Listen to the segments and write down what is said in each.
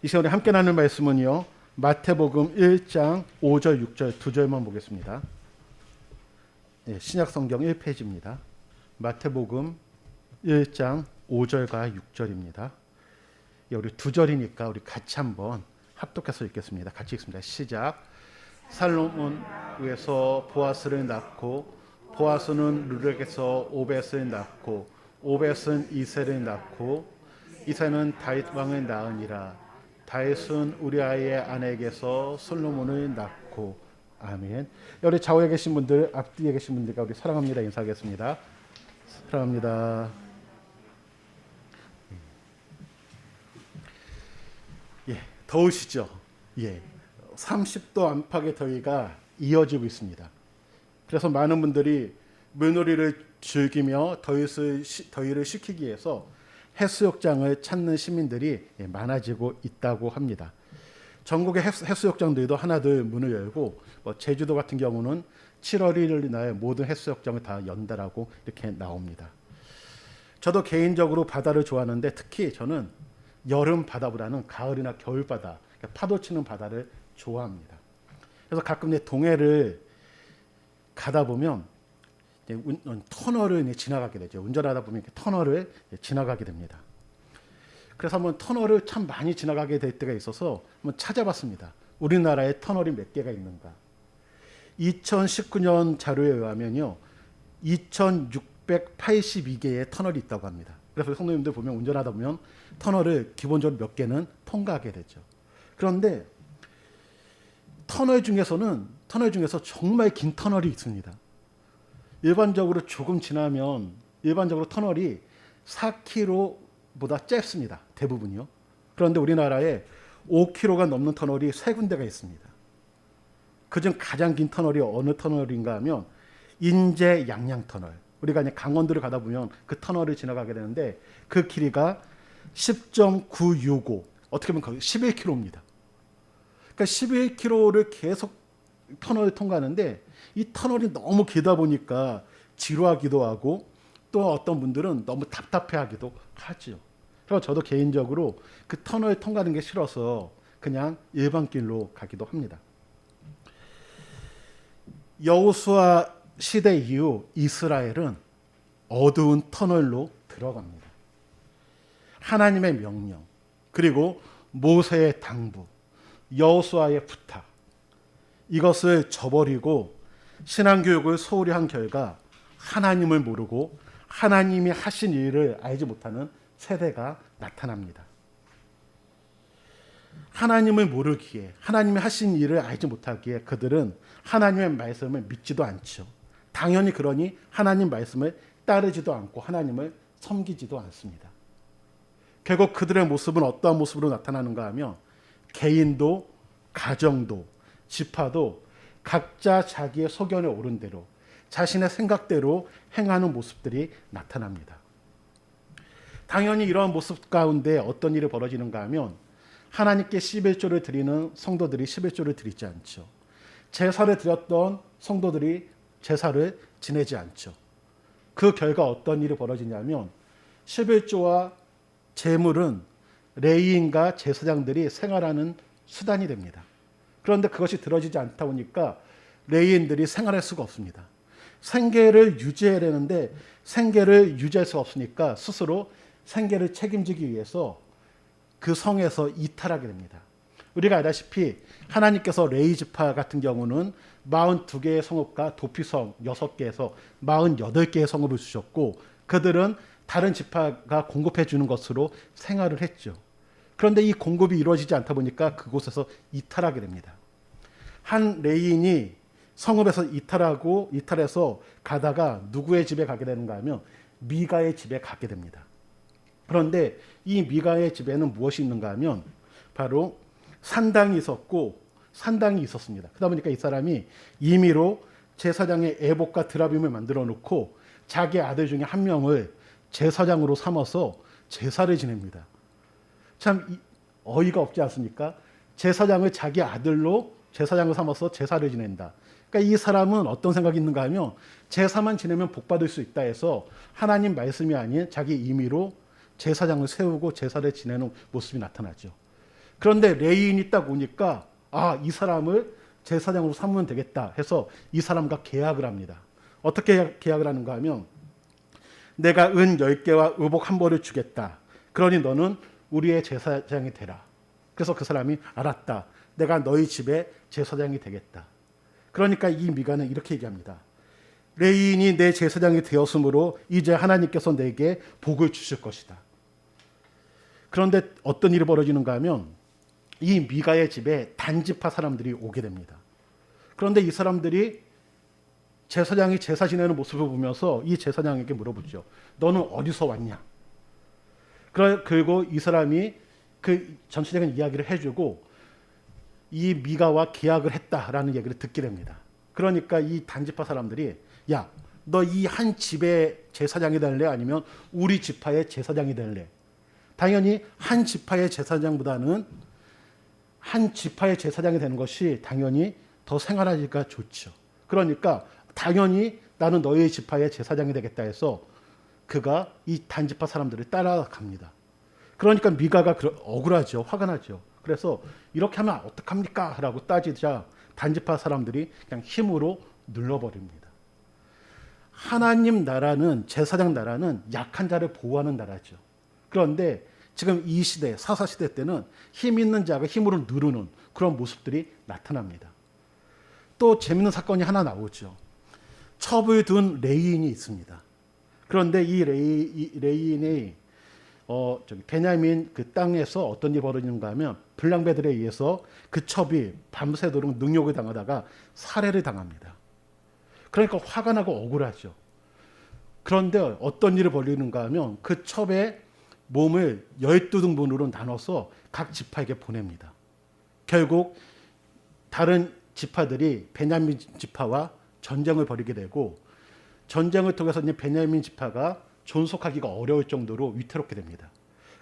이 시간에 함께 나눌 말씀은요, 마태복음 1장 5절 6절 두 절만 보겠습니다. 신약성경 1페이지입니다. 마태복음 1장 5절과 6절입니다. 우리 두 절이니까 우리 같이 한번 합독해서 읽겠습니다. 같이 읽습니다. 시작. 살로몬에서 보아스를 낳고 보아스는 르렉에서 오벳을 낳고 오벳은 이새를 낳고 이새는 다윗 왕을 낳으니라. 다윗은 우리아의 아내에게서 솔로몬을 낳고. 아멘. 우리 좌우에 계신 분들, 앞뒤에 계신 분들과 우리 사랑합니다 인사하겠습니다. 사랑합니다. 더우시죠? 30도 안팎의 더위가 이어지고 있습니다. 그래서 많은 분들이 물놀이를 즐기며 더위를 식히기 위해서 해수욕장을 찾는 시민들이 많아지고 있다고 합니다. 전국의 해수욕장들도 하나둘 문을 열고, 제주도 같은 경우는 7월 1일 날 모든 해수욕장을 다 연다라고 이렇게 나옵니다. 저도 개인적으로 바다를 좋아하는데 특히 저는 여름 바다보다는 가을이나 겨울 바다, 파도 치는 바다를 좋아합니다. 그래서 가끔 동해를 가다 보면 터널을 지나가게 되죠. 운전하다 보면 터널을 지나가게 됩니다. 그래서 한번 터널을 참 많이 지나가게 될 때가 있어서 한번 찾아봤습니다. 우리나라에 터널이 몇 개가 있는가. 2019년 자료에 의하면요, 2,682개의 터널이 있다고 합니다. 그래서 성도님들 보면 운전하다 보면 터널을 기본적으로 몇 개는 통과하게 되죠. 그런데 터널 중에서 정말 긴 터널이 있습니다. 일반적으로 조금 지나면 일반적으로 터널이 4km보다 짧습니다. 대부분이요. 그런데 우리나라에 5km가 넘는 터널이 3군데가 있습니다. 그중 가장 긴 터널이 어느 터널인가 하면 인제 양양터널. 우리가 이제 강원도를 가다 보면 그 터널을 지나가게 되는데 그 길이가 10.965, 어떻게 보면 거의 11km입니다. 그러니까 11km를 계속 터널을 통과하는데 이 터널이 너무 길다 보니까 지루하기도 하고 또 어떤 분들은 너무 답답해하기도 하죠. 그래서 저도 개인적으로 그 터널을 통과하는 게 싫어서 그냥 일반 길로 가기도 합니다. 여호수아 시대 이후 이스라엘은 어두운 터널로 들어갑니다. 하나님의 명령, 그리고 모세의 당부, 여호수아의 부탁, 이것을 저버리고 신앙교육을 소홀히 한 결과 하나님을 모르고 하나님이 하신 일을 알지 못하는 세대가 나타납니다. 하나님을 모르기에, 하나님이 하신 일을 알지 못하기에 그들은 하나님의 말씀을 믿지도 않죠. 당연히 그러니 하나님 말씀을 따르지도 않고 하나님을 섬기지도 않습니다. 결국 그들의 모습은 어떠한 모습으로 나타나는가 하면 개인도 가정도 지파도 각자 자기의 소견에 오른 대로 자신의 생각대로 행하는 모습들이 나타납니다. 당연히 이러한 모습 가운데 어떤 일이 벌어지는가 하면 하나님께 11조를 드리는 성도들이 11조를 드리지 않죠. 제사를 드렸던 성도들이 제사를 지내지 않죠. 그 결과 어떤 일이 벌어지냐면 11조와 제물은 레위인과 제사장들이 생활하는 수단이 됩니다. 그런데 그것이 들어지지 않다 보니까 레위인들이 생활할 수가 없습니다. 생계를 유지해야 되는데 생계를 유지할 수 없으니까 스스로 생계를 책임지기 위해서 그 성에서 이탈하게 됩니다. 우리가 알다시피 하나님께서 레위 지파 같은 경우는 42개의 성읍과 도피성 6개에서 48개의 성읍을 주셨고 그들은 다른 지파가 공급해 주는 것으로 생활을 했죠. 그런데 이 공급이 이루어지지 않다 보니까 그곳에서 이탈하게 됩니다. 한 레위인이 성읍에서 이탈해서 가다가 누구의 집에 가게 되는가 하면 미가의 집에 가게 됩니다. 그런데 이 미가의 집에는 무엇이 있는가 하면 바로 산당이 있었고 산당이 있었습니다. 그러다 보니까 이 사람이 임의로 제사장의 에봇과 드라빔을 만들어 놓고 자기 아들 중에 한 명을 제사장으로 삼아서 제사를 지냅니다. 참 어이가 없지 않습니까? 제사장을 자기 아들로 제사장을 삼아서 제사를 지낸다. 그러니까 이 사람은 어떤 생각이 있는가 하면 제사만 지내면 복받을 수 있다 해서 하나님 말씀이 아닌 자기 임의로 제사장을 세우고 제사를 지내는 모습이 나타나죠. 그런데 레인이 딱 오니까 이 사람을 제사장으로 삼으면 되겠다 해서 이 사람과 계약을 합니다. 어떻게 계약을 하는가 하면 내가 은 10개와 의복 1벌을 주겠다. 그러니 너는 우리의 제사장이 되라. 그래서 그 사람이 알았다. 내가 너희 집에 제사장이 되겠다. 그러니까 이 미가는 이렇게 얘기합니다. 레인이 내 제사장이 되었으므로 이제 하나님께서 내게 복을 주실 것이다. 그런데 어떤 일이 벌어지는가 하면 이 미가의 집에 단지파 사람들이 오게 됩니다. 그런데 이 사람들이 제사장이 제사 지내는 모습을 보면서 이 제사장에게 물어보죠. 너는 어디서 왔냐? 그리고 이 사람이 그 전체적인 이야기를 해주고 이 미가와 계약을 했다라는 얘기를 듣게 됩니다. 그러니까 이 단지파 사람들이 야, 너 이 한 집의 제사장이 될래? 아니면 우리 지파의 제사장이 될래? 당연히 한 지파의 제사장보다는 한 지파의 제사장이 되는 것이 당연히 더 생활하기가 좋죠. 그러니까 당연히 나는 너희 지파의 제사장이 되겠다 해서 그가 이 단지파 사람들을 따라갑니다. 그러니까 미가가 억울하죠. 화가 나죠. 그래서 이렇게 하면 어떡합니까? 라고 따지자 단지파 사람들이 그냥 힘으로 눌러버립니다. 하나님 나라는, 제사장 나라는 약한 자를 보호하는 나라죠. 그런데 지금 이 시대, 사사시대 때는 힘 있는 자가 힘으로 누르는 그런 모습들이 나타납니다. 또 재밌는 사건이 하나 나오죠. 첩을 둔 레이인이 있습니다. 그런데 이 레이인이 베냐민 그 땅에서 어떤 일이 벌어지는가 하면 블랑베들에 의해서 그 첩이 밤새도록 능욕을 당하다가 살해를 당합니다. 그러니까 화가 나고 억울하죠. 그런데 어떤 일이 벌어지는가 하면 그 첩의 몸을 12등분으로 나눠서 각 지파에게 보냅니다. 결국 다른 지파들이 베냐민 지파와 전쟁을 벌이게 되고 전쟁을 통해서 이제 베냐민 지파가 존속하기가 어려울 정도로 위태롭게 됩니다.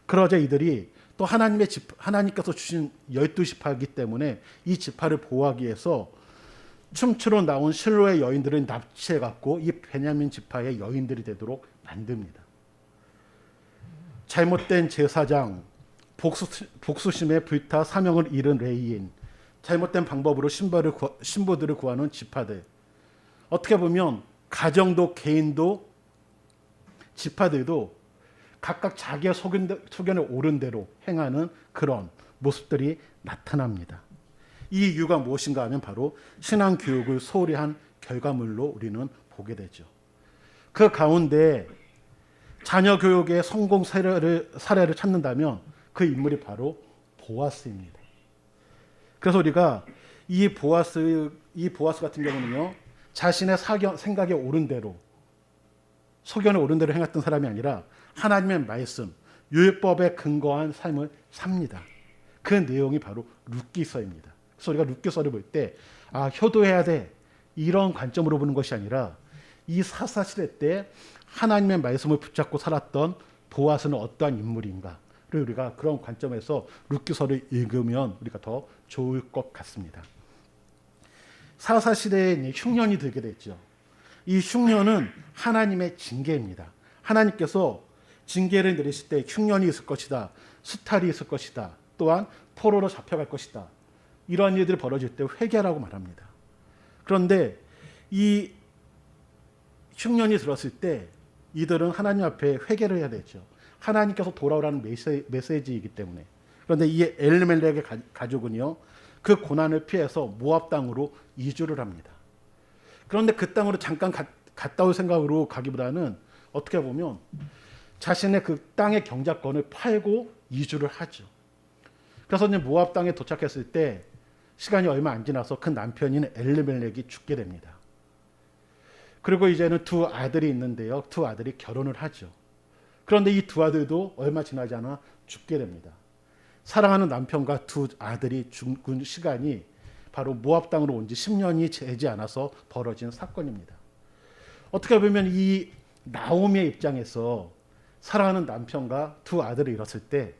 그러자 이들이 또 하나님께서 주신 12지파이기 때문에 이 지파를 보호하기 위해서 춤추러 나온 실로의 여인들을 납치해갖고 이 베냐민 지파의 여인들이 되도록 만듭니다. 잘못된 제사장, 복수심에 불타 사명을 잃은 레이인, 잘못된 방법으로 신부들을 구하는 지파들. 어떻게 보면 가정도 개인도 지파들도 각각 자기의 소견에 옳은 대로 행하는 그런 모습들이 나타납니다. 이 이유가 무엇인가 하면 바로 신앙교육을 소홀히 한 결과물로 우리는 보게 되죠. 그 가운데 자녀 교육의 성공 사례를 찾는다면 그 인물이 바로 보아스입니다. 그래서 우리가 이 보아스 같은 경우는요, 자신의 생각에 옳은 대로, 소견에 옳은 대로 행했던 사람이 아니라 하나님의 말씀, 율법에 근거한 삶을 삽니다. 그 내용이 바로 룻기서입니다. 그래서 우리가 룻기서를 볼 때 효도해야 돼, 이런 관점으로 보는 것이 아니라 이 사사시대 때 하나님의 말씀을 붙잡고 살았던 보아스는 어떠한 인물인가를 우리가 그런 관점에서 룻기서를 읽으면 우리가 더 좋을 것 같습니다. 사사시대에 흉년이 들게 됐죠. 이 흉년은 하나님의 징계입니다. 하나님께서 징계를 내리실 때 흉년이 있을 것이다, 수탈이 있을 것이다, 또한 포로로 잡혀갈 것이다, 이러한 일들이 벌어질 때 회개하라고 말합니다. 그런데 이 흉년이 들었을 때 이들은 하나님 앞에 회개를 해야 되죠. 하나님께서 돌아오라는 메시지이기 때문에. 그런데 이 엘리멜렉의 가족은요, 그 고난을 피해서 모압 땅으로 이주를 합니다. 그런데 그 땅으로 잠깐 갔다 올 생각으로 가기보다는 어떻게 보면 자신의 그 땅의 경작권을 팔고 이주를 하죠. 그래서 이제 모압 땅에 도착했을 때 시간이 얼마 안 지나서 그 남편인 엘리멜렉이 죽게 됩니다. 그리고 이제는 두 아들이 있는데요, 두 아들이 결혼을 하죠. 그런데 이 두 아들도 얼마 지나지 않아 죽게 됩니다. 사랑하는 남편과 두 아들이 죽은 시간이 바로 모압 땅으로 온 지 10년이 되지 않아서 벌어진 사건입니다. 어떻게 보면 이 나오미의 입장에서 사랑하는 남편과 두 아들을 잃었을 때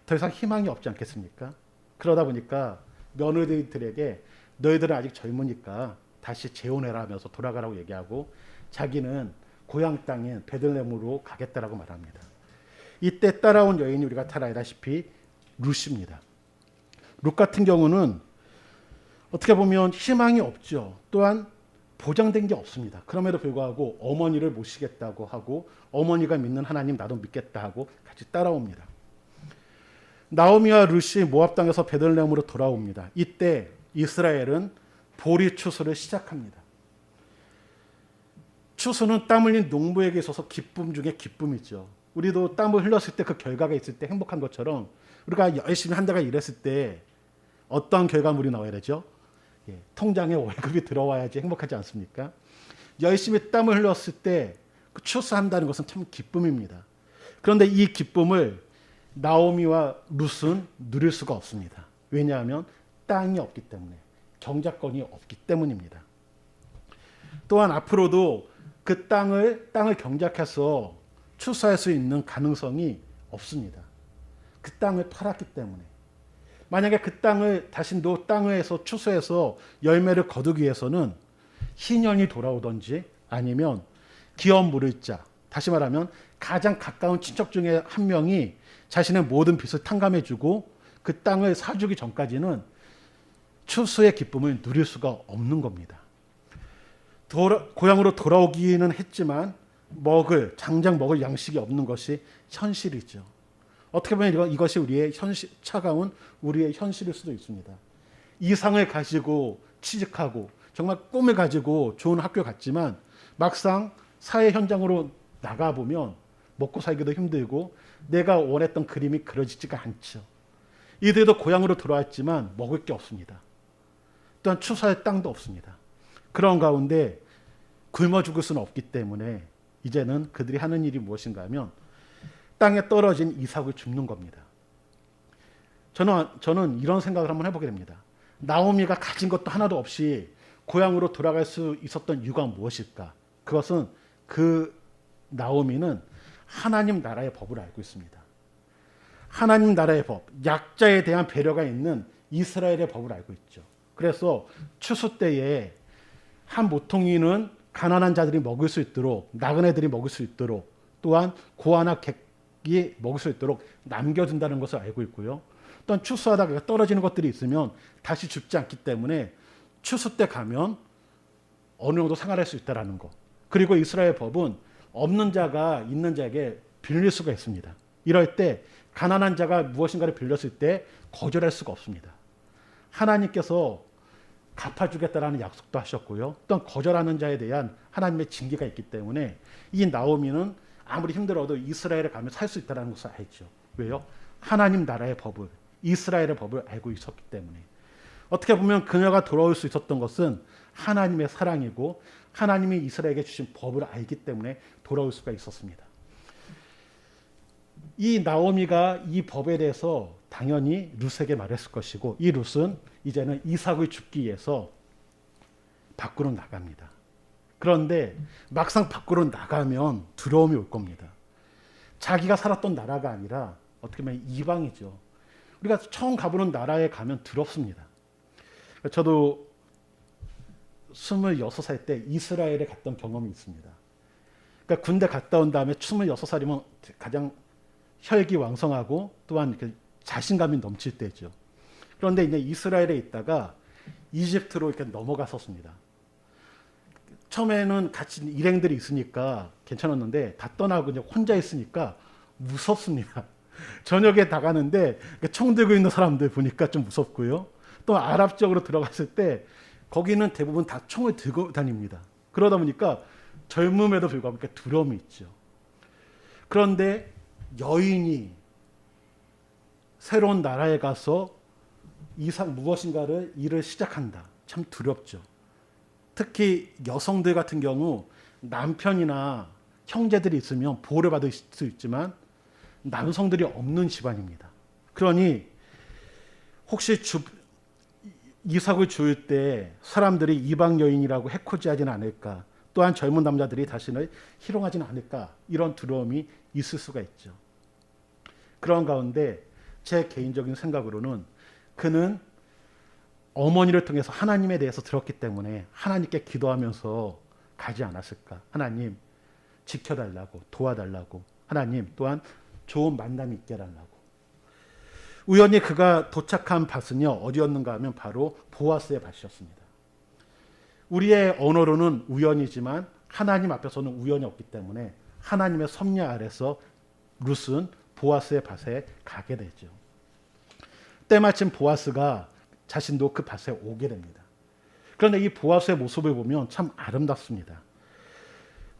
더 이상 희망이 없지 않겠습니까? 그러다 보니까 며느리들에게 너희들은 아직 젊으니까 다시 재혼해라 하면서 돌아가라고 얘기하고 자기는 고향 땅인 베들레헴으로 가겠다라고 말합니다. 이때 따라온 여인이 우리가 잘 알다시피 룻입니다. 룻 같은 경우는 어떻게 보면 희망이 없죠. 또한 보장된 게 없습니다. 그럼에도 불구하고 어머니를 모시겠다고 하고 어머니가 믿는 하나님 나도 믿겠다 하고 같이 따라옵니다. 나오미와 룻이 모압 땅에서 베들레헴으로 돌아옵니다. 이때 이스라엘은 보리 추수를 시작합니다. 추수는 땀 흘린 농부에게 있어서 기쁨 중에 기쁨이죠. 우리도 땀을 흘렸을 때 그 결과가 있을 때 행복한 것처럼 우리가 열심히 한 달간 일했을 때 어떤 결과물이 나와야 되죠? 통장에 월급이 들어와야지 행복하지 않습니까? 열심히 땀을 흘렸을 때 그 추수한다는 것은 참 기쁨입니다. 그런데 이 기쁨을 나오미와 룻은 누릴 수가 없습니다. 왜냐하면 땅이 없기 때문에, 경작권이 없기 때문입니다. 또한 앞으로도 그 땅을 경작해서 추수할 수 있는 가능성이 없습니다. 그 땅을 팔았기 때문에. 만약에 그 땅을 다시 땅에서 추수해서 열매를 거두기 위해서는 희년이 돌아오든지 아니면 기업 물을 자, 다시 말하면 가장 가까운 친척 중에 한 명이 자신의 모든 빚을 탕감해주고 그 땅을 사주기 전까지는 추수의 기쁨을 누릴 수가 없는 겁니다. 고향으로 돌아오기는 했지만 장장 먹을 양식이 없는 것이 현실이죠. 어떻게 보면 이것이 우리의 차가운 우리의 현실일 수도 있습니다. 이상을 가지고 취직하고 정말 꿈을 가지고 좋은 학교 갔지만 막상 사회 현장으로 나가보면 먹고 살기도 힘들고 내가 원했던 그림이 그려지지가 않죠. 이들도 고향으로 돌아왔지만 먹을 게 없습니다. 또한 추수할 땅도 없습니다. 그런 가운데 굶어 죽을 수는 없기 때문에 이제는 그들이 하는 일이 무엇인가 하면 땅에 떨어진 이삭을 줍는 겁니다. 저는 이런 생각을 한번 해보게 됩니다. 나오미가 가진 것도 하나도 없이 고향으로 돌아갈 수 있었던 이유가 무엇일까? 그것은 그 나오미는 하나님 나라의 법을 알고 있습니다. 하나님 나라의 법, 약자에 대한 배려가 있는 이스라엘의 법을 알고 있죠. 그래서 추수 때에 한 모퉁이는 가난한 자들이 먹을 수 있도록, 나그네들이 먹을 수 있도록, 또한 고아나 객이 먹을 수 있도록 남겨둔다는 것을 알고 있고요. 또한 추수하다가 떨어지는 것들이 있으면 다시 줍지 않기 때문에 추수 때 가면 어느 정도 생활할 수 있다는 것. 그리고 이스라엘 법은 없는 자가 있는 자에게 빌릴 수가 있습니다. 이럴 때 가난한 자가 무엇인가를 빌렸을 때 거절할 수가 없습니다. 하나님께서 갚아주겠다라는 약속도 하셨고요. 또한 거절하는 자에 대한 하나님의 징계가 있기 때문에 이 나오미는 아무리 힘들어도 이스라엘에 가면 살 수 있다는 것을 알죠. 왜요? 하나님 나라의 법을, 이스라엘의 법을 알고 있었기 때문에. 어떻게 보면 그녀가 돌아올 수 있었던 것은 하나님의 사랑이고 하나님이 이스라엘에게 주신 법을 알기 때문에 돌아올 수가 있었습니다. 이 나오미가 이 법에 대해서 당연히 룻에게 말했을 것이고 이 룻은 이제는 이삭을 줍기 위해서 밖으로 나갑니다. 그런데 막상 밖으로 나가면 두려움이 올 겁니다. 자기가 살았던 나라가 아니라 어떻게 보면 이방이죠. 우리가 처음 가보는 나라에 가면 두렵습니다. 저도 26살 때 이스라엘에 갔던 경험이 있습니다. 그러니까 군대 갔다 온 다음에 26살이면 가장 혈기왕성하고 또한 자신감이 넘칠 때죠. 그런데 이제 이스라엘에 있다가 이집트로 이렇게 넘어갔었습니다. 처음에는 같이 일행들이 있으니까 괜찮았는데 다 떠나고 이제 혼자 있으니까 무섭습니다. 저녁에 나가는데 총 들고 있는 사람들 보니까 좀 무섭고요. 또 아랍 지역으로 들어갔을 때 거기는 대부분 다 총을 들고 다닙니다. 그러다 보니까 젊음에도 불구하고 두려움이 있죠. 그런데 여인이 새로운 나라에 가서 무엇인가를 일을 시작한다. 참 두렵죠. 특히 여성들 같은 경우 남편이나 형제들이 있으면 보호를 받을 수 있지만 남성들이 없는 집안입니다. 그러니 혹시 이삭을 줄 때 사람들이 이방 여인이라고 해코지하지는 않을까, 또한 젊은 남자들이 자신을 희롱하지는 않을까, 이런 두려움이 있을 수가 있죠. 그런 가운데 제 개인적인 생각으로는 그는 어머니를 통해서 하나님에 대해서 들었기 때문에 하나님께 기도하면서 가지 않았을까. 하나님 지켜달라고, 도와달라고, 하나님 또한 좋은 만남이 있게 해달라고. 우연히 그가 도착한 밭은요, 어디였는가 하면 바로 보아스의 밭이었습니다. 우리의 언어로는 우연이지만 하나님 앞에서는 우연이 없기 때문에 하나님의 섭리 아래서 룻은 보아스의 밭에 가게 되죠. 때마침 보아스가 자신도 그 밭에 오게 됩니다. 그런데 이 보아스의 모습을 보면 참 아름답습니다.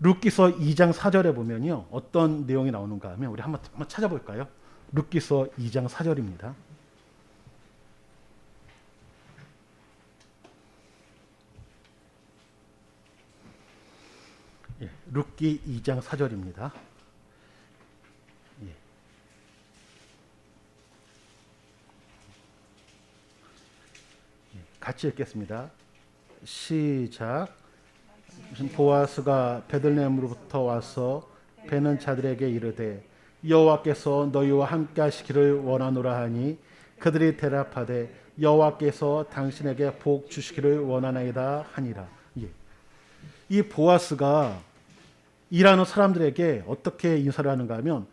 룻기서 2장 4절에 보면요, 어떤 내용이 나오는가 하면 우리 한번 찾아볼까요? 룻기서 2장 4절입니다. 룻기 2장 4절입니다. 같이 읽겠습니다. 시작. 보아스가 베들레헴으로부터 와서 베는 자들에게 이르되 여호와께서 너희와 함께 하시기를 원하노라 하니 그들이 대답하되 여호와께서 당신에게 복 주시기를 원하나이다 하니라. 이 보아스가 일하는 사람들에게 어떻게 인사를 하는가 하면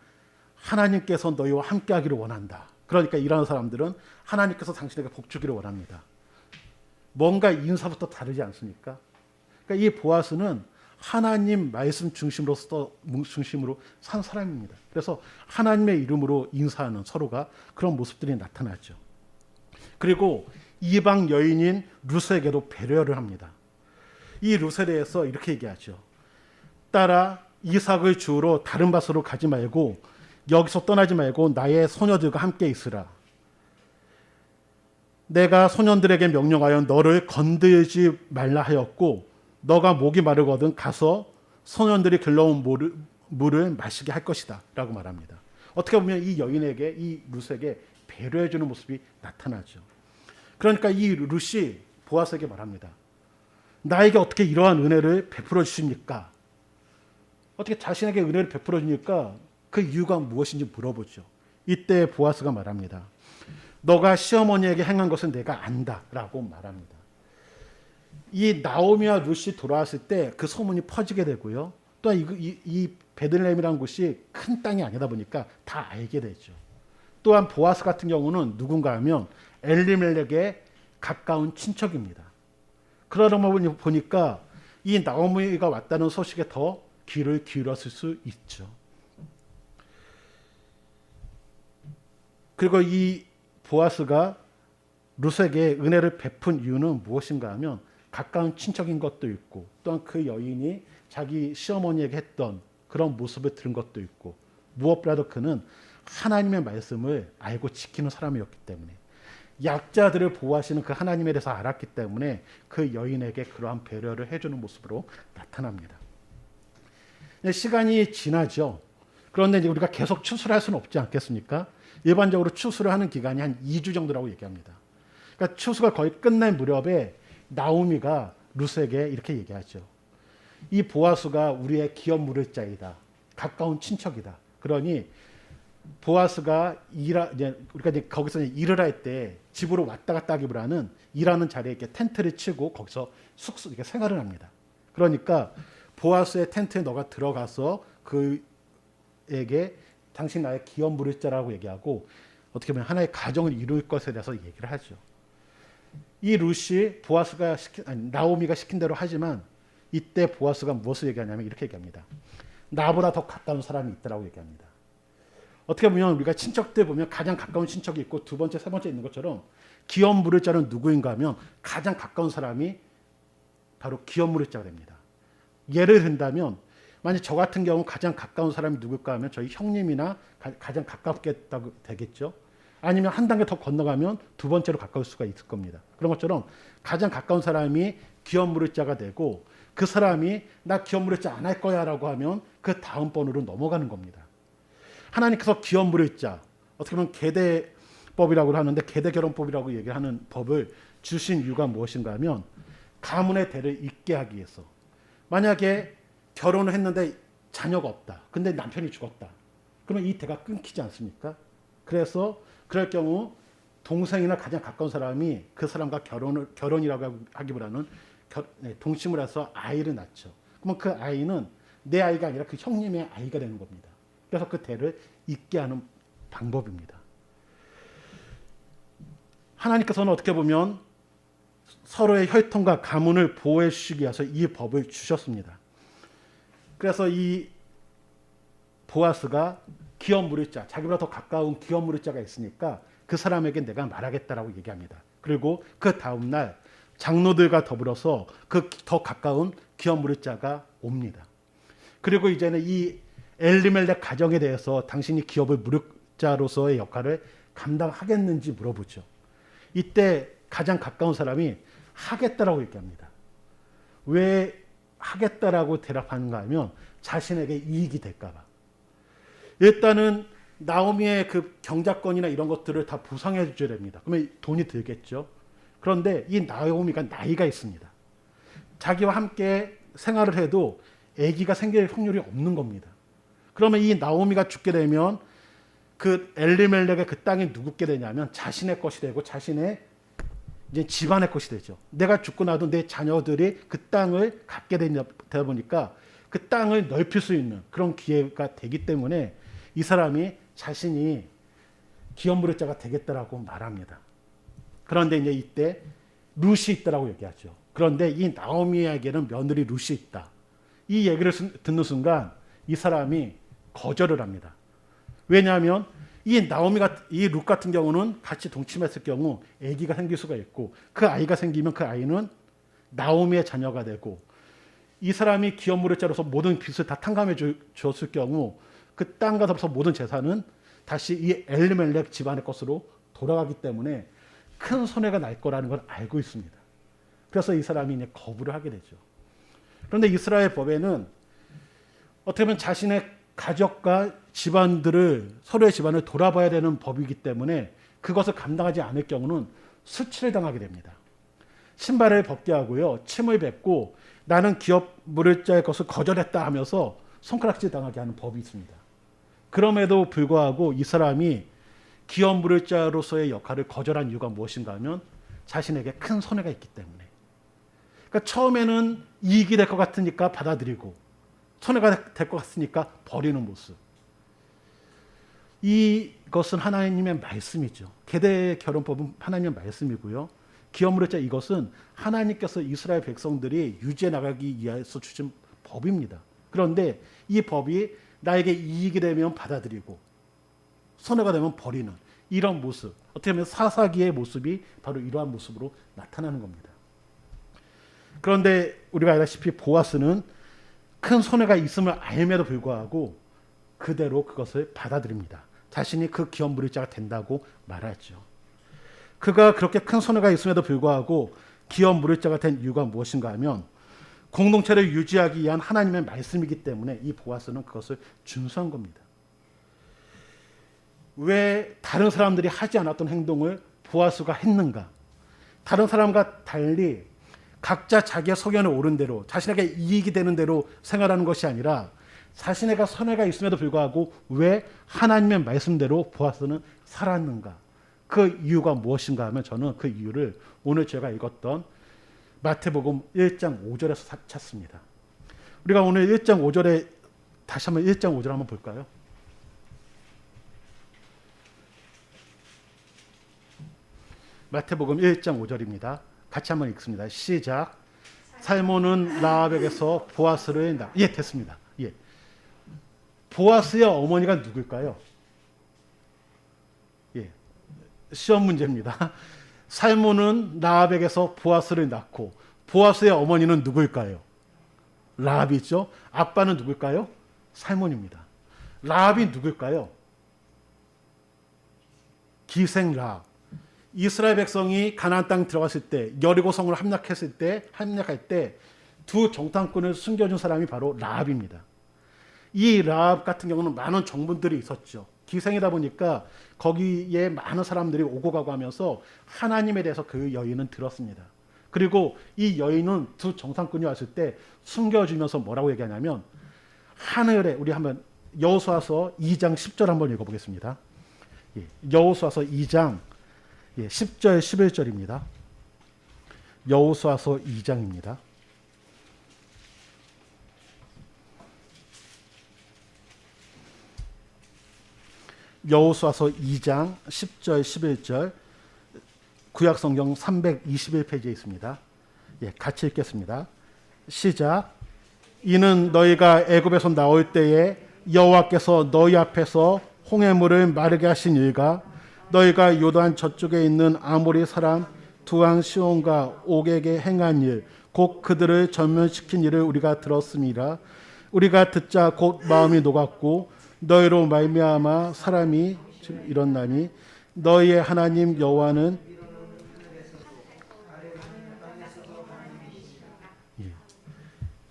하나님께서 너희와 함께 하기를 원한다. 그러니까 일하는 사람들은 하나님께서 당신에게 복 주기를 원합니다. 뭔가 인사부터 다르지 않습니까? 그러니까 이 보아스는 하나님 말씀 중심으로 산 사람입니다. 그래서 하나님의 이름으로 인사하는 서로가 그런 모습들이 나타나죠. 그리고 이방 여인인 룻에게도 배려를 합니다. 이 룻에 대해서 이렇게 얘기하죠. 딸아, 이삭을 주우러 다른 밭으로 가지 말고 여기서 떠나지 말고 나의 소녀들과 함께 있으라. 내가 소년들에게 명령하여 너를 건들지 말라 하였고 너가 목이 마르거든 가서 소년들이 길러온 물을 마시게 할 것이다 라고 말합니다. 어떻게 보면 이 여인에게, 이 룻에게 배려해 주는 모습이 나타나죠. 그러니까 이 룻이 보아스에게 말합니다. 나에게 어떻게 이러한 은혜를 베풀어 주십니까? 어떻게 자신에게 은혜를 베풀어 주니까 그 이유가 무엇인지 물어보죠. 이때 보아스가 말합니다. 너가 시어머니에게 행한 것은 내가 안다 라고 말합니다. 이 나오미와 룻이 돌아왔을 때 그 소문이 퍼지게 되고요. 또한 이 베들레헴이라는 곳이 큰 땅이 아니다 보니까 다 알게 되죠. 또한 보아스 같은 경우는 누군가 하면 엘리멜렉의 가까운 친척입니다. 그러다 보니까 이 나오미가 왔다는 소식에 더 귀를 기울였을 수 있죠. 그리고 이 보아스가 룻에게 은혜를 베푼 이유는 무엇인가 하면 가까운 친척인 것도 있고 또한 그 여인이 자기 시어머니에게 했던 그런 모습을 들은 것도 있고 무엇보다도 그는 하나님의 말씀을 알고 지키는 사람이었기 때문에 약자들을 보호하시는 그 하나님에 대해서 알았기 때문에 그 여인에게 그러한 배려를 해주는 모습으로 나타납니다. 시간이 지나죠. 그런데 이제 우리가 계속 추수를 할 수는 없지 않겠습니까? 일반적으로 추수를 하는 기간이 한 2주 정도라고 얘기합니다. 그러니까 추수가 거의 끝날 무렵에 나오미가 룻에게 이렇게 얘기하죠. 이 보아스가 우리의 기업 물을 자이다. 가까운 친척이다. 그러니 보아스가 우리가 이제 거기서 일을 할 때 집으로 왔다 갔다 하기보다는 일하는 자리에 이렇게 텐트를 치고 거기서 이렇게 생활을 합니다. 그러니까 보아스의 텐트에 너가 들어가서 그에게 당신 나의 기업 물을 자라고 얘기하고 어떻게 보면 하나의 가정을 이룰 것에 대해서 얘기를 하죠. 이 룻이 나오미가 시킨 대로 하지만 이때 보아스가 무엇을 얘기하냐면 이렇게 얘기합니다. 나보다 더 가까운 사람이 있다라고 얘기합니다. 어떻게 보면 우리가 친척들 보면 가장 가까운 친척이 있고 두 번째, 세 번째 있는 것처럼 기업 물을 자는 누구인가 하면 가장 가까운 사람이 바로 기업 물을 자가 됩니다. 예를 든다면 만약 저 같은 경우 가장 가까운 사람이 누굴까 하면 저희 형님이나 가장 가깝게 되겠죠. 아니면 한 단계 더 건너가면 두 번째로 가까울 수가 있을 겁니다. 그런 것처럼 가장 가까운 사람이 기업 물을 자가 되고 그 사람이 나 기업 물을 자 안 할 거야 라고 하면 그 다음 번으로 넘어가는 겁니다. 하나님께서 기업 물을 자, 어떻게 보면 계대법이라고 하는데 계대결혼법이라고 얘기하는 법을 주신 이유가 무엇인가 하면 가문의 대를 잇게 하기 위해서. 만약에 결혼을 했는데 자녀가 없다. 근데 남편이 죽었다. 그러면 이 대가 끊기지 않습니까? 그래서 그럴 경우 동생이나 가장 가까운 사람이 그 사람과 결혼이라고 하기보다는 동침을 해서 아이를 낳죠. 그러면 그 아이는 내 아이가 아니라 그 형님의 아이가 되는 겁니다. 그래서 그 대를 잇게 하는 방법입니다. 하나님께서는 어떻게 보면 서로의 혈통과 가문을 보호해 주시기 위해서 이 법을 주셨습니다. 그래서 이 보아스가 기업 무리자, 자기보다 더 가까운 기업 무리자가 있으니까 그 사람에게 내가 말하겠다라고 얘기합니다. 그리고 그 다음 날 장로들과 더불어서 그 더 가까운 기업 무리자가 옵니다. 그리고 이제는 이 엘리멜렉 가정에 대해서 당신이 기업을 무력자로서의 역할을 감당하겠는지 물어보죠. 이때 가장 가까운 사람이 하겠다라고 얘기합니다. 왜 하겠다라고 대답하는가 하면 자신에게 이익이 될까 봐. 일단은 나오미의 그 경작권이나 이런 것들을 다 보상해 줘야 됩니다. 그러면 돈이 들겠죠. 그런데 이 나오미가 나이가 있습니다. 자기와 함께 생활을 해도 아기가 생길 확률이 없는 겁니다. 그러면 이 나오미가 죽게 되면 그 엘리멜렉의 그 땅이 누구게 되냐면 자신의 것이 되고 자신의 이제 집안의 것이 되죠. 내가 죽고 나도 내 자녀들이 그 땅을 갖게 되다 보니까 그 땅을 넓힐 수 있는 그런 기회가 되기 때문에 이 사람이 자신이 기업무력자가 되겠다라고 말합니다. 그런데 이제 이때 룻이 있다라고 얘기하죠. 그런데 이 나오미에게는 며느리 룻이 있다. 이 얘기를 듣는 순간 이 사람이 거절을 합니다. 왜냐하면 이 룻 같은 경우는 같이 동침했을 경우 아기가 생길 수가 있고 그 아이가 생기면 그 아이는 나오미의 자녀가 되고 이 사람이 기업무력자로서 모든 빚을 다 탕감해 줬을 경우 그 땅과 더불어서 모든 재산은 다시 이 엘리멜렉 집안의 것으로 돌아가기 때문에 큰 손해가 날 거라는 걸 알고 있습니다. 그래서 이 사람이 이제 거부를 하게 되죠. 그런데 이스라엘 법에는 어떻게 보면 자신의 가족과 집안들을 서로의 집안을 돌아봐야 되는 법이기 때문에 그것을 감당하지 않을 경우는 수치를 당하게 됩니다. 신발을 벗게 하고요, 침을 뱉고 나는 기업 무력자의 것을 거절했다 하면서 손가락질 당하게 하는 법이 있습니다. 그럼에도 불구하고 이 사람이 기업 무력자로서의 역할을 거절한 이유가 무엇인가 하면 자신에게 큰 손해가 있기 때문에. 그러니까 처음에는 이익이 될 것 같으니까 받아들이고 손해가 될 것 같으니까 버리는 모습. 이것은 하나님의 말씀이죠. 계대 결혼법은 하나님의 말씀이고요. 기업무력자 이것은 하나님께서 이스라엘 백성들이 유지해 나가기 위해서 주신 법입니다. 그런데 이 법이 나에게 이익이 되면 받아들이고 손해가 되면 버리는 이런 모습, 어떻게 보면 사사기의 모습이 바로 이러한 모습으로 나타나는 겁니다. 그런데 우리가 알다시피 보아스는 큰 손해가 있음을 알면에도 불구하고 그대로 그것을 받아들입니다. 자신이 그 기업 무력자가 된다고 말하죠. 그가 그렇게 큰 손해가 있음에도 불구하고 기업 무력자가 된 이유가 무엇인가 하면 공동체를 유지하기 위한 하나님의 말씀이기 때문에 이 보아스는 그것을 준수한 겁니다. 왜 다른 사람들이 하지 않았던 행동을 보아스가 했는가? 다른 사람과 달리 각자 자기의 소견에 오른 대로 자신에게 이익이 되는 대로 생활하는 것이 아니라 자신에게 손해가 있음에도 불구하고 왜 하나님의 말씀대로 보아스는 살았는가? 그 이유가 무엇인가 하면 저는 그 이유를 오늘 제가 읽었던 마태복음 1장 5절에서 찾습니다. 우리가 오늘 1장 5절에 다시 한번 1장 5절 한번 볼까요? 마태복음 1장 5절입니다. 같이 한번 읽습니다. 시작. 살몬은 라합에게서 보아스를 예, 됐습니다. 예. 보아스의 어머니가 누굴까요? 예. 시험 문제입니다. 살몬은 라합에게서 보아스를 낳고 보아스의 어머니는 누굴까요? 라합이죠. 아빠는 누굴까요? 살몬입니다. 라합이 누굴까요? 기생 라합. 이스라엘 백성이 가나안 땅 들어갔을 때 여리고 성을 함락할 때 두 정탐꾼을 숨겨준 사람이 바로 라합입니다. 이 라합 같은 경우는 많은 정분들이 있었죠. 기생이다 보니까 거기에 많은 사람들이 오고 가고 하면서 하나님에 대해서 그 여인은 들었습니다. 그리고 이 여인은 두 정탐꾼이 왔을 때 숨겨주면서 뭐라고 얘기하냐면 하늘에 우리 한번 여호수아서 2장 10절 한번 읽어보겠습니다. 예, 여호수아서 2장 10절 11절입니다. 여호수아서 2장입니다. 여호수아서 2장 10절 11절 구약성경 321페이지에 있습니다. 예, 같이 읽겠습니다. 시작. 이는 너희가 애굽에서 나올 때에 여호와께서 너희 앞에서 홍해물을 마르게 하신 일과 너희가 요단 저쪽에 있는 아모리 사람 두 왕 시온과 옥에게 행한 일 곧 그들을 전멸시킨 일을 우리가 들었음이라. 우리가 듣자 곧 마음이 녹았고 너희로 말미암아 사람이 일어나니 너희의 하나님 여호와는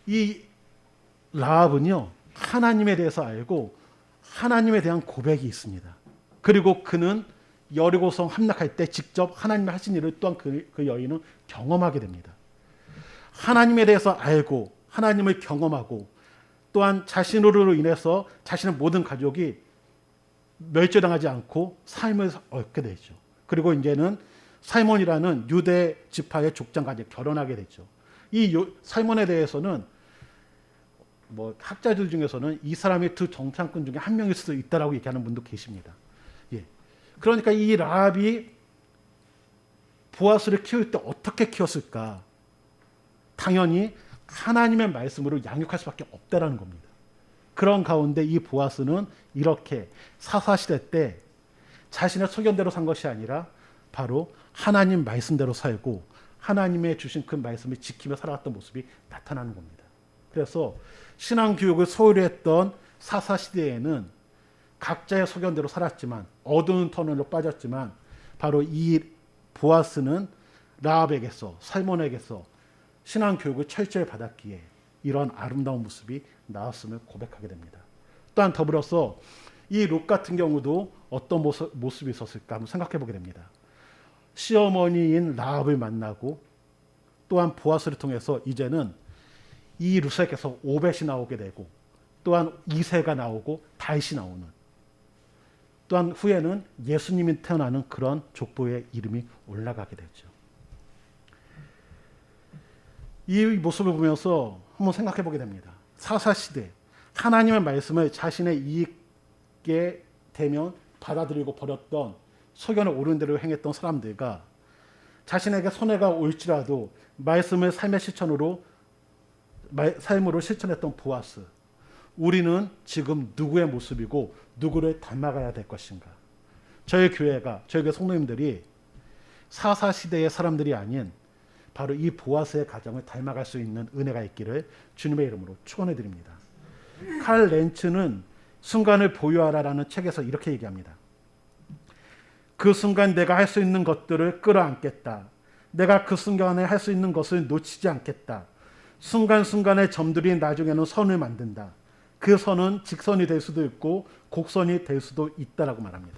이 라합은요 하나님에 대해서 알고 하나님에 대한 고백이 있습니다. 그리고 그는 여리고성 함락할 때 직접 하나님이 하신 일을 또한 그 여인은 경험하게 됩니다. 하나님에 대해서 알고 하나님을 경험하고 또한 자신으로 인해서 자신의 모든 가족이 멸절당하지 않고 삶을 얻게 되죠. 그리고 이제는 살몬이라는 유대 지파의 족장과 결혼하게 되죠. 이 살몬에 대해서는 뭐 학자들 중에서는 이 사람이 두 정탐꾼 중에 한 명일 수도 있다라고 얘기하는 분도 계십니다. 예. 그러니까 이 라합이 보아스를 키울 때 어떻게 키웠을까? 당연히 하나님의 말씀으로 양육할 수밖에 없다라는 겁니다. 그런 가운데 이 보아스는 이렇게 사사시대 때 자신의 소견대로 산 것이 아니라 바로 하나님 말씀대로 살고 하나님의 주신 그 말씀을 지키며 살아갔던 모습이 나타나는 겁니다. 그래서 신앙교육을 소홀히 했던 사사시대에는 각자의 소견대로 살았지만 어두운 터널로 빠졌지만 바로 이 보아스는 라합에게서 살몬에게서 신앙교육을 철저히 받았기에 이런 아름다운 모습이 나왔음을 고백하게 됩니다. 또한 더불어서 이 룻 같은 경우도 어떤 모습이 있었을까 한번 생각해 보게 됩니다. 시어머니인 라합을 만나고 또한 보아스를 통해서 이제는 이 룻에게서 오벳이 나오게 되고 또한 이새가 나오고 다윗이 나오는 또한 후에는 예수님이 태어나는 그런 족보의 이름이 올라가게 되죠. 이 모습을 보면서 한번 생각해 보게 됩니다. 사사시대 하나님의 말씀을 자신의 이익에 되면 받아들이고 버렸던 소견에 오른 대로 행했던 사람들과 자신에게 손해가 올지라도 말씀을 삶의 실천으로 삶으로 실천했던 보아스. 우리는 지금 누구의 모습이고 누구를 닮아가야 될 것인가? 저희 교회가 저희 교회 성도님들이 사사시대의 사람들이 아닌 바로 이 보아스의 가정을 닮아갈 수 있는 은혜가 있기를 주님의 이름으로 축원해 드립니다. 칼 렌츠는 순간을 보유하라라는 책에서 이렇게 얘기합니다. 그 순간 내가 할 수 있는 것들을 끌어안겠다. 내가 그 순간에 할 수 있는 것을 놓치지 않겠다. 순간순간의 점들이 나중에는 선을 만든다. 그 선은 직선이 될 수도 있고 곡선이 될 수도 있다라고 말합니다.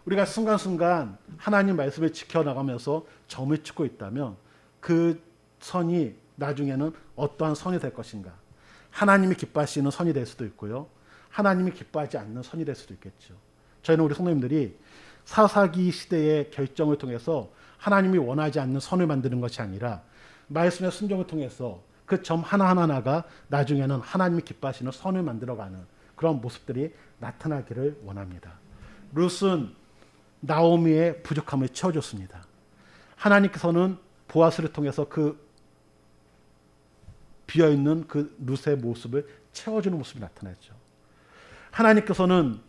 우리가 순간순간 하나님 말씀을 지켜나가면서 점을 찍고 있다면 그 선이 나중에는 어떠한 선이 될 것인가? 하나님이 기뻐하시는 선이 될 수도 있고요. 하나님이 기뻐하지 않는 선이 될 수도 있겠죠. 저희는 우리 성도님들이 사사기 시대의 결정을 통해서 하나님이 원하지 않는 선을 만드는 것이 아니라 말씀의 순종을 통해서 그 점 하나하나가 나중에는 하나님이 기뻐하시는 선을 만들어가는 그런 모습들이 나타나기를 원합니다. 룻은 나오미의 부족함을 채워줬습니다. 하나님께서는 보아스를 통해서 그 비어있는 그 룻의 모습을 채워주는 모습이 나타났죠. 하나님께서는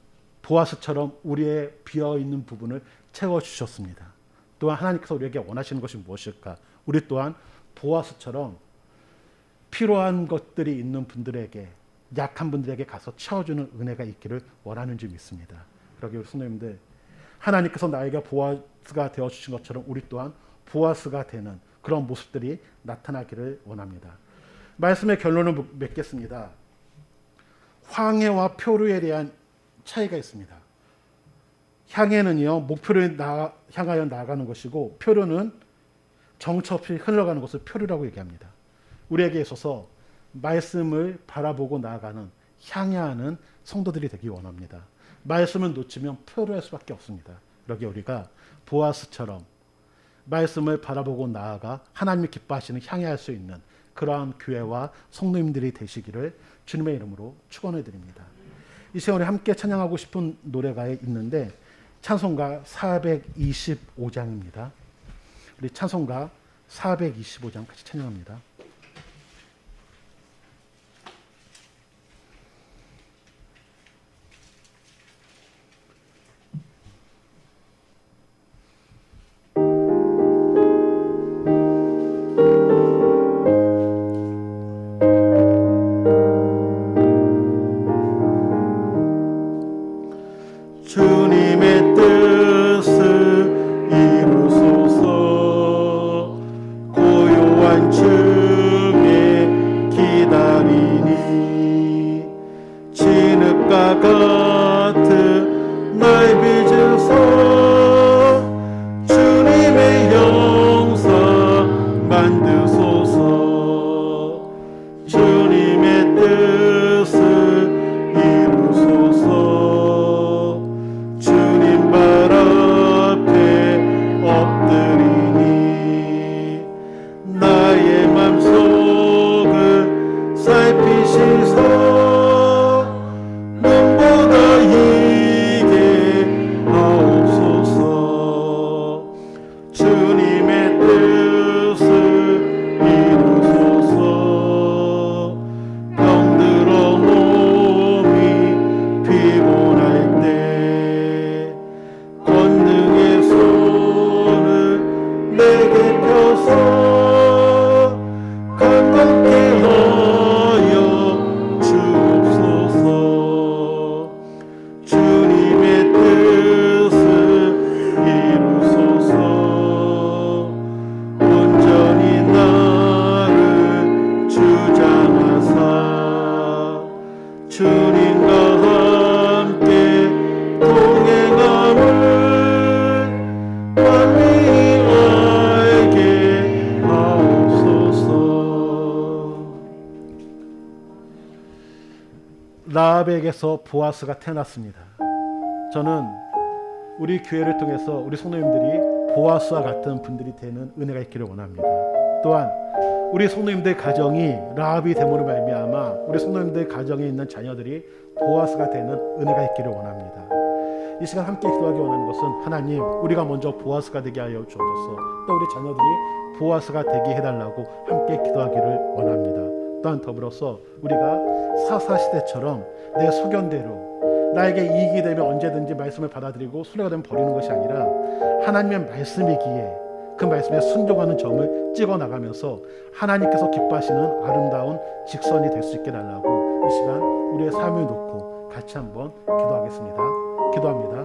보아스처럼 우리의 비어있는 부분을 채워주셨습니다. 또한 하나님께서 우리에게 원하시는 것이 무엇일까? 우리 또한 보아스처럼 필요한 것들이 있는 분들에게 약한 분들에게 가서 채워주는 은혜가 있기를 원하는 줄 믿습니다. 그러기 우리 성도님들 하나님께서 나에게 보아스가 되어주신 것처럼 우리 또한 보아스가 되는 그런 모습들이 나타나기를 원합니다. 말씀의 결론을 맺겠습니다. 황해와 표류에 대한 차이가 있습니다. 향해는요 목표를 향하여 나아가는 것이고 표류는 정처 없이 흘러가는 것을 표류라고 얘기합니다. 우리에게 있어서 말씀을 바라보고 나아가는 향해하는 성도들이 되기 원합니다. 말씀을 놓치면 표류할 수밖에 없습니다. 그러기에 우리가 보아스처럼 말씀을 바라보고 나아가 하나님이 기뻐하시는 향해할 수 있는 그러한 교회와 성도님들이 되시기를 주님의 이름으로 축원해 드립니다. 이 시간에 함께 찬양하고 싶은 노래가 있는데 찬송가 425장입니다. 우리 찬송가 425장 같이 찬양합니다. 주님의 뜻을 이루소서. 고요한 중에 기다리니 진흙과 같은 날 빚으소. 주님의 형상 만드소서. 주님의 뜻을 이루소서. 주님 발 앞에 엎드리니 나의 맘속을 살피시소. 눈보다 이게 하옵소서. 주님의 뜻을 이루소서. 병들어 몸이 피곤할 때 권능의 손을 내게 펴서 강건케 하여 주옵소서. 주님의 뜻을 이루소서. 온전히 나를 주장하사 주님과 함께 동행함을 빨리 알게 하옵소서. 라합에게서 보아스가 태어났습니다. 저는 우리 교회를 통해서 우리 성도님들이 보아스와 같은 분들이 되는 은혜가 있기를 원합니다. 또한 우리 성도님들 가정이 라합이 됨으로 말미암아 우리 성도님들 가정에 있는 자녀들이 보아스가 되는 은혜가 있기를 원합니다. 이 시간 함께 기도하기 원하는 것은 하나님, 우리가 먼저 보아스가 되게 하여 주옵소서. 또 우리 자녀들이 보아스가 되게 해달라고 함께 기도하기를 원합니다. 또한 더불어서 우리가 사사시대처럼 내 소견대로 나에게 이익이 되면 언제든지 말씀을 받아들이고 순례가 되면 버리는 것이 아니라 하나님의 말씀이기에 그 말씀에 순종하는 점을 찍어 나가면서 하나님께서 기뻐하시는 아름다운 직선이 될 수 있게 달라고 이 시간 우리의 삶을 놓고 같이 한번 기도하겠습니다. 기도합니다.